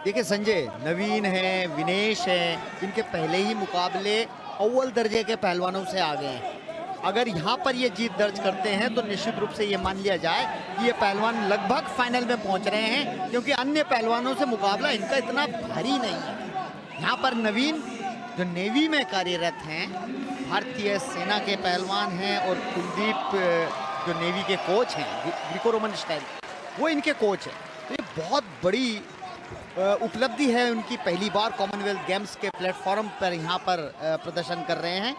देखिए संजय, नवीन है, विनेश है, इनके पहले ही मुकाबले अव्वल दर्जे के पहलवानों से आ गए हैं। अगर यहाँ पर ये जीत दर्ज करते हैं तो निश्चित रूप से ये मान लिया जाए कि ये पहलवान लगभग फाइनल में पहुंच रहे हैं, क्योंकि अन्य पहलवानों से मुकाबला इनका इतना भारी नहीं है। यहाँ पर नवीन जो नेवी में कार्यरत हैं, भारतीय सेना के पहलवान हैं, और कुलदीप जो नेवी के कोच हैं, ग्रीको रोमन स्टाइल, वो इनके कोच हैं। तो ये बहुत बड़ी उपलब्धि है उनकी, पहली बार कॉमनवेल्थ गेम्स के प्लेटफॉर्म पर यहाँ पर प्रदर्शन कर रहे हैं।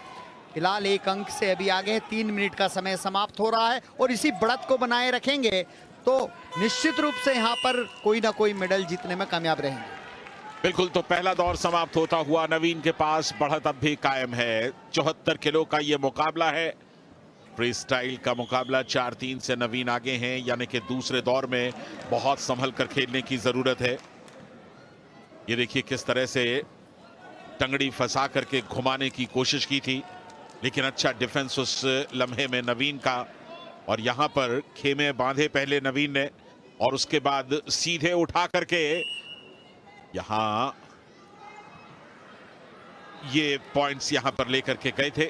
फिलहाल 1 अंक से अभी आगे है, 3 मिनट का समय समाप्त हो रहा है, और इसी बढ़त को बनाए रखेंगे तो निश्चित रूप से यहाँ पर कोई ना कोई मेडल जीतने में कामयाब रहेंगे। बिल्कुल, तो पहला दौर समाप्त होता हुआ नवीन के पास बढ़त अब भी कायम है। 74 किलो का ये मुकाबला है, फ्री स्टाइल का मुकाबला। 4-3 से नवीन आगे हैं, यानी कि दूसरे दौर में बहुत संभल कर खेलने की जरूरत है। ये देखिए किस तरह से टंगड़ी फंसा करके घुमाने की कोशिश की थी, लेकिन अच्छा डिफेंस उस लम्हे में नवीन का। और यहां पर खेमे बांधे पहले नवीन ने, और उसके बाद सीधे उठा करके यहां ये पॉइंट्स यहां पर लेकर के गए थे।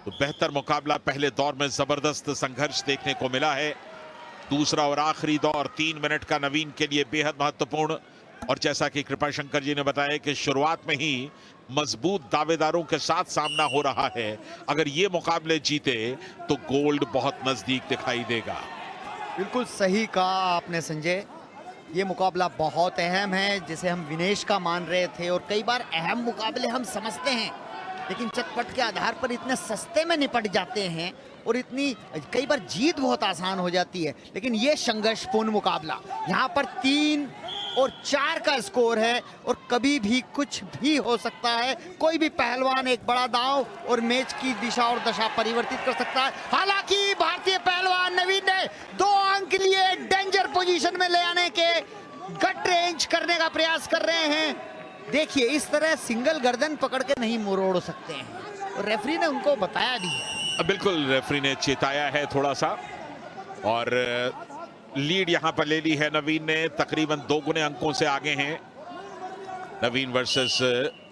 तो बेहतर मुकाबला, पहले दौर में जबरदस्त संघर्ष देखने को मिला है। दूसरा और आखिरी दौर 3 मिनट का नवीन के लिए बेहद महत्वपूर्ण। और जैसा कि कृपाशंकर जी ने बताया कि शुरुआत में ही मजबूत दावेदारों के साथ सामना हो रहा है। अगर ये मुकाबले जीते तो गोल्ड बहुत नजदीक दिखाई देगा। बिल्कुल सही कहा आपने संजय, ये मुकाबला बहुत अहम है, जिसे हम विनेश का मान रहे थे। और कई बार अहम मुकाबले हम समझते हैं, लेकिन चटपट के आधार पर इतने सस्ते में निपट जाते हैं, और इतनी कई बार जीत बहुत आसान हो जाती है। लेकिन ये संघर्षपूर्ण मुकाबला, यहाँ पर 3 और 4 का स्कोर है, और कभी भी कुछ भी हो सकता है। कोई भी पहलवान एक बड़ा दांव और मैच की दिशा और दशा परिवर्तित कर सकता है। हालांकि भारतीय पहलवान नवीन ने 2 अंक लिए डेंजर पोजीशन में ले आने के गट रेंज करने का प्रयास कर रहे हैं। देखिए, इस तरह सिंगल गर्दन पकड़ के नहीं मोड़ सकते हैं, और रेफरी ने उनको बताया भी है। बिल्कुल, रेफरी ने चेताया है थोड़ा सा। और लीड यहां पर ले ली है नवीन ने, तकरीबन 2 गुने अंकों से आगे हैं। नवीन वर्सेस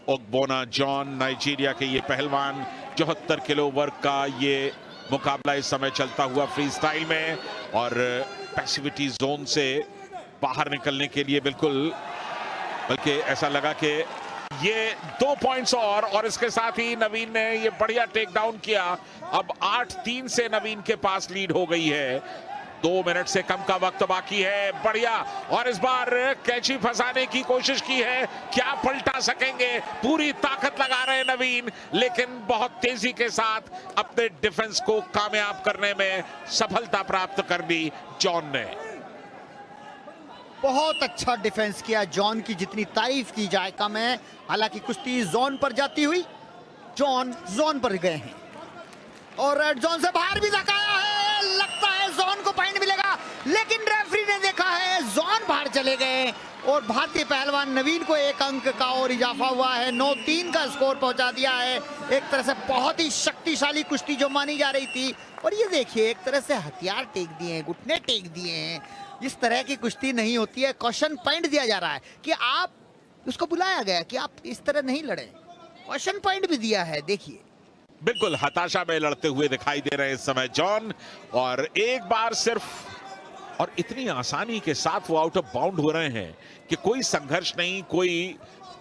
ओग्बोना जॉन, नाइजीरिया के ये पहलवान। 74 किलो वर्ग का ये मुकाबला इस समय चलता हुआ फ्री स्टाइल में, और पैसिविटी जोन से बाहर निकलने के लिए बिल्कुल, बल्कि ऐसा लगा कि ये 2 पॉइंट्स और इसके साथ ही नवीन ने ये बढ़िया टेक डाउन किया। अब 8-3 से नवीन के पास लीड हो गई है। 2 मिनट से कम का वक्त बाकी है। बढ़िया, और इस बार कैची फंसाने की कोशिश की है। क्या पलटा सकेंगे? पूरी ताकत लगा रहे नवीन, लेकिन बहुत तेजी के साथ अपने डिफेंस को कामयाब करने में सफलता प्राप्त कर ली जॉन ने। बहुत अच्छा डिफेंस किया जॉन की, जितनी तारीफ की जाए कम है। हालांकि कुश्ती जोन पर जाती हुई जॉन जोन पर गए हैं, और रेड जोन से बाहर भी धकाया है। लगता है जोन को पॉइंट मिलेगा, लेकिन रेफरी ने देखा है जोन बाहर चले गए, और भारतीय पहलवान नवीन को 1 अंक का और इजाफा हुआ है। 9-3 का स्कोर पहुंचा दिया है। एक तरह से बहुत ही शक्तिशाली कुश्ती जो मानी जा रही थी। और ये देखिए, एक तरह से हथियार टेक दिए हैं, घुटने टेक दिए हैं। इस तरह की कुश्ती नहीं होती है। क्वेश्चन पॉइंट दिया जा रहा है कि आप, उसको बुलाया गया कि आप इस तरह नहीं लड़े। क्वेश्चन पॉइंट भी दिया है, देखिए। बिल्कुल हताशा में लड़ते हुए दिखाई दे रहे हैं इस समय जॉन, और एक बार सिर्फ, और इतनी आसानी के साथ वो आउट ऑफ बाउंड हो रहे हैं कि कोई संघर्ष नहीं, कोई,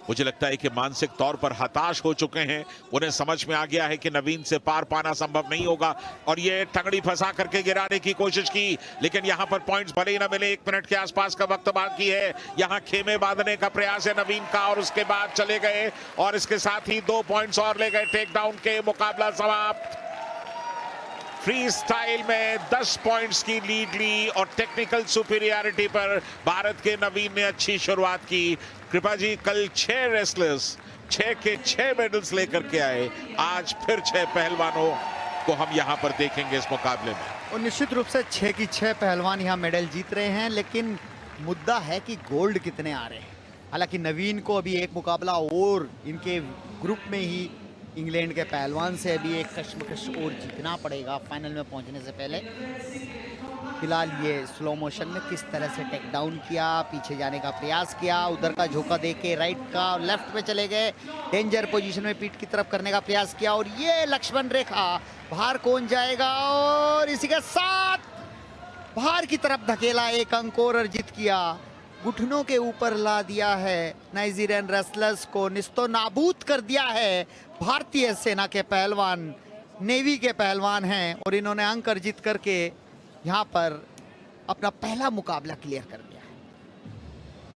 मुझे लगता है कि मानसिक तौर पर हताश हो चुके हैं। उन्हें समझ में आ गया है कि नवीन से पार पाना संभव नहीं होगा, और ये टंगड़ी फंसा करके गिराने की कोशिश की, लेकिन यहां पर पॉइंट्स भले ही ना मिले। 1 मिनट के आसपास का वक्त बाकी है। यहां खेमे बांधने का प्रयास है नवीन का, और उसके बाद चले गए, और इसके साथ ही 2 पॉइंट्स और ले गए टेक डाउन के। मुकाबला समाप्त। फ्री स्टाइल में 10 पॉइंट्स की लीड ली, और टेक्निकल सुपीरियरिटी पर भारत के नवीन ने अच्छी शुरुआत की। कृपा जी, कल 6 रेसलर्स 6 के 6 मेडल्स लेकर के आए। आज फिर 6 पहलवानों को हम यहां पर देखेंगे इस मुकाबले में, और निश्चित रूप से 6 की 6 पहलवान यहां मेडल जीत रहे हैं। लेकिन मुद्दा है कि गोल्ड कितने आ रहे हैं। हालांकि नवीन को अभी एक मुकाबला और इनके ग्रुप में ही इंग्लैंड के पहलवान से अभी एक कश्मकश और जीतना पड़ेगा फाइनल में पहुंचने से पहले। फिलहाल ये स्लो मोशन में किस तरह से टेक डाउन किया, पीछे जाने का प्रयास किया, उधर का झोंका देके राइट का लेफ्ट में चले गए, डेंजर पोजीशन में पीठ की तरफ करने का प्रयास किया और ये लक्ष्मण रेखा बाहर कौन जाएगा और इसी के साथ बाहर की तरफ धकेला, एक अंक और अर्जित किया, घुटनों के ऊपर ला दिया है, नाइजीरियन रेसलर्स को निस्तो नाबूद कर दिया है। भारतीय सेना के पहलवान, नेवी के पहलवान हैं और इन्होंने अंक अर्जित करके यहाँ पर अपना पहला मुकाबला क्लियर कर दिया।